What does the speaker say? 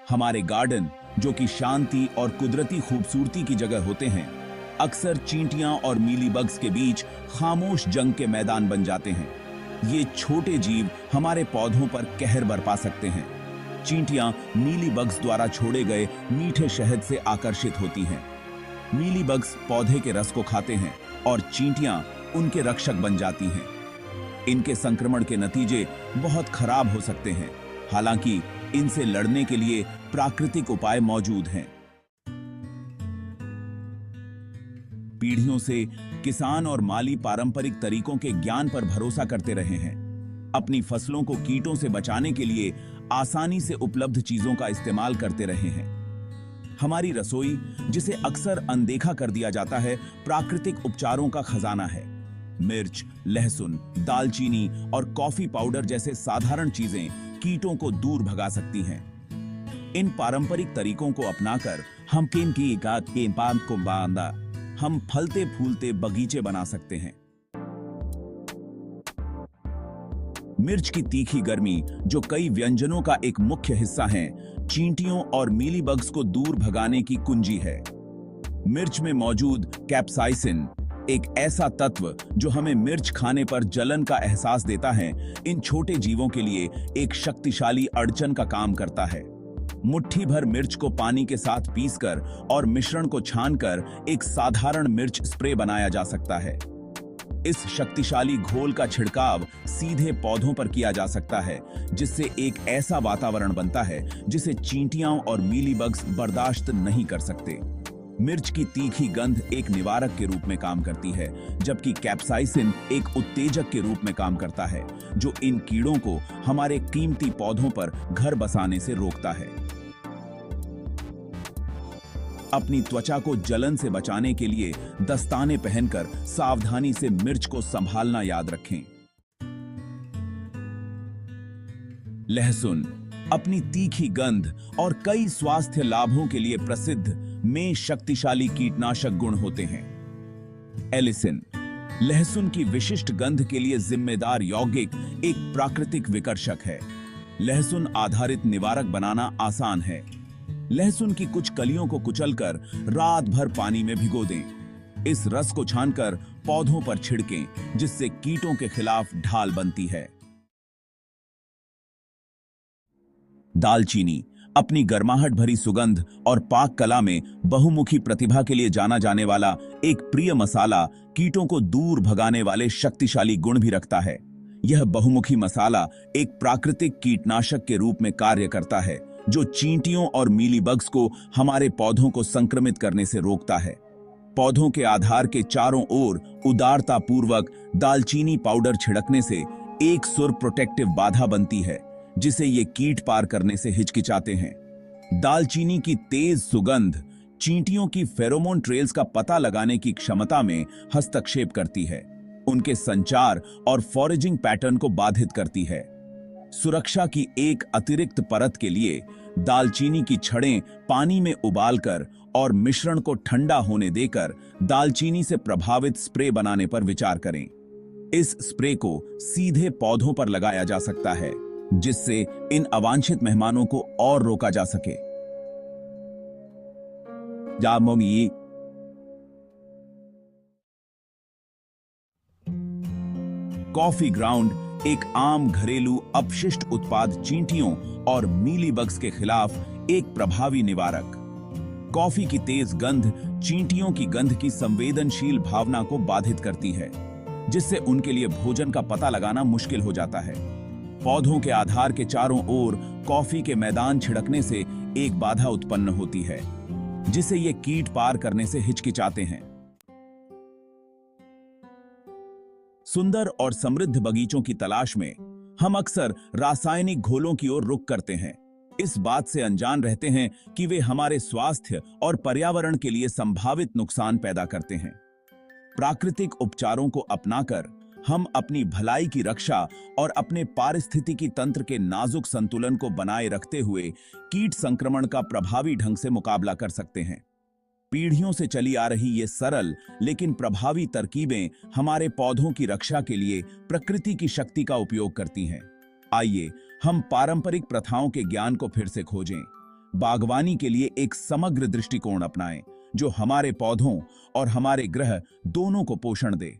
हमारे गार्डन, जो कि शांति और कुदरती खूबसूरती की जगह होते हैं, अक्सर चींटियां और मीलीबग्स के बीच खामोश जंग के मैदान बन जाते हैं। ये छोटे जीव हमारे पौधों पर कहर बरपा सकते हैं। चींटियां मीलीबग्स द्वारा छोड़े गए मीठे शहद से आकर्षित होती हैं। मीलीबग्स पौधे के रस को खाते हैं और चींटियां उनके रक्षक बन जाती हैं। इनके संक्रमण के नतीजे बहुत खराब हो सकते हैं, हालांकि इनसे लड़ने के लिए प्राकृतिक उपाय मौजूद हैं। पीढ़ियों से किसान और माली पारंपरिक तरीकों के ज्ञान पर भरोसा करते रहे हैं। अपनी फसलों को कीटों से बचाने के लिए आसानी से उपलब्ध चीजों का इस्तेमाल करते रहे हैं। हमारी रसोई, जिसे अक्सर अनदेखा कर दिया जाता है, प्राकृतिक उपचारों का खजाना है। मिर्च, लहसुन, दालचीनी और कॉफी पाउडर जैसे साधारण चीजें कीटों को दूर भगा सकती हैं। इन पारंपरिक तरीकों को अपनाकर हम फलते फूलते बगीचे बना सकते हैं। मिर्च की तीखी गर्मी, जो कई व्यंजनों का एक मुख्य हिस्सा है, चींटियों और मीलीबग्स को दूर भगाने की कुंजी है। मिर्च में मौजूद कैप्साइसिन, एक ऐसा तत्व जो हमें मिर्च खाने पर जलन का एहसास देता है, इन छोटे जीवों के लिए एक शक्तिशाली अड़चन का काम करता है। मुट्ठी भर मिर्च को पानी के साथ पीसकर और मिश्रण को छानकर एक साधारण मिर्च स्प्रे बनाया जा सकता है। इस शक्तिशाली घोल का छिड़काव सीधे पौधों पर किया जा सकता है, जिससे एक ऐसा वातावरण बनता है जिसे चींटियां और मीलीबग्स बर्दाश्त नहीं कर सकते। मिर्च की तीखी गंध एक निवारक के रूप में काम करती है, जबकि कैप्साइसिन एक उत्तेजक के रूप में काम करता है, जो इन कीड़ों को हमारे कीमती पौधों पर घर बसाने से रोकता है। अपनी त्वचा को जलन से बचाने के लिए दस्ताने पहनकर सावधानी से मिर्च को संभालना याद रखें। लहसुन अपनी तीखी गंध और कई स्वास्थ्य लाभों के लिए प्रसिद्ध में शक्तिशाली कीटनाशक गुण होते हैं। एलिसिन लहसुन की विशिष्ट गंध के लिए जिम्मेदार यौगिक एक प्राकृतिक विकर्षक है। लहसुन आधारित निवारक बनाना आसान है। लहसुन की कुछ कलियों को कुचलकर रात भर पानी में भिगो दें। इस रस को छानकर पौधों पर छिड़कें, जिससे कीटों के खिलाफ ढाल बनती है। दालचीनी अपनी गर्माहट भरी सुगंध और पाक कला में बहुमुखी प्रतिभा के लिए जाना जाने वाला एक प्रिय मसाला कीटों को दूर भगाने वाले शक्तिशाली गुण भी रखता है। यह बहुमुखी मसाला एक प्राकृतिक कीटनाशक के रूप में कार्य करता है, जो चींटियों और मीलीबग्स को हमारे पौधों को संक्रमित करने से रोकता है। पौधों के आधार के चारों ओर उदारता पूर्वक दालचीनी पाउडर छिड़कने से एक सुर प्रोटेक्टिव बाधा बनती है, जिसे ये कीट पार करने से हिचकिचाते हैं। दालचीनी की तेज सुगंध चींटियों की फेरोमोन ट्रेल्स का पता लगाने की क्षमता में हस्तक्षेप करती है, उनके संचार और फॉरेजिंग पैटर्न को बाधित करती है। सुरक्षा की एक अतिरिक्त परत के लिए दालचीनी की छड़ें पानी में उबालकर और मिश्रण को ठंडा होने देकर दालचीनी से प्रभावित स्प्रे बनाने पर विचार करें। इस स्प्रे को सीधे पौधों पर लगाया जा सकता है, जिससे इन अवांछित मेहमानों को और रोका जा सके। जामोंगी कॉफी ग्राउंड एक आम घरेलू अपशिष्ट उत्पाद चींटियों और मीलीबग्स के खिलाफ एक प्रभावी निवारक। कॉफी की तेज गंध चींटियों की गंध की संवेदनशील भावना को बाधित करती है, जिससे उनके लिए भोजन का पता लगाना मुश्किल हो जाता है। पौधों के आधार के चारों ओर कॉफी के मैदान छिड़कने से एक बाधा उत्पन्न होती है, जिसे ये कीट पार करने से हिचकिचाते हैं। सुंदर और समृद्ध बगीचों की तलाश में हम अक्सर रासायनिक घोलों की ओर रुख करते हैं, इस बात से अनजान रहते हैं कि वे हमारे स्वास्थ्य और पर्यावरण के लिए संभावित नुकसान पैदा करते हैं। प्राकृतिक उपचारों को अपनाकर हम अपनी भलाई की रक्षा और अपने पारिस्थितिकी तंत्र के नाजुक संतुलन को बनाए रखते हुए कीट संक्रमण का प्रभावी ढंग से मुकाबला कर सकते हैं। पीढ़ियों से चली आ रही ये सरल लेकिन प्रभावी तरकीबें हमारे पौधों की रक्षा के लिए प्रकृति की शक्ति का उपयोग करती हैं। आइए हम पारंपरिक प्रथाओं के ज्ञान को फिर से खोजें, बागवानी के लिए एक समग्र दृष्टिकोण अपनाएं जो हमारे पौधों और हमारे ग्रह दोनों को पोषण दे।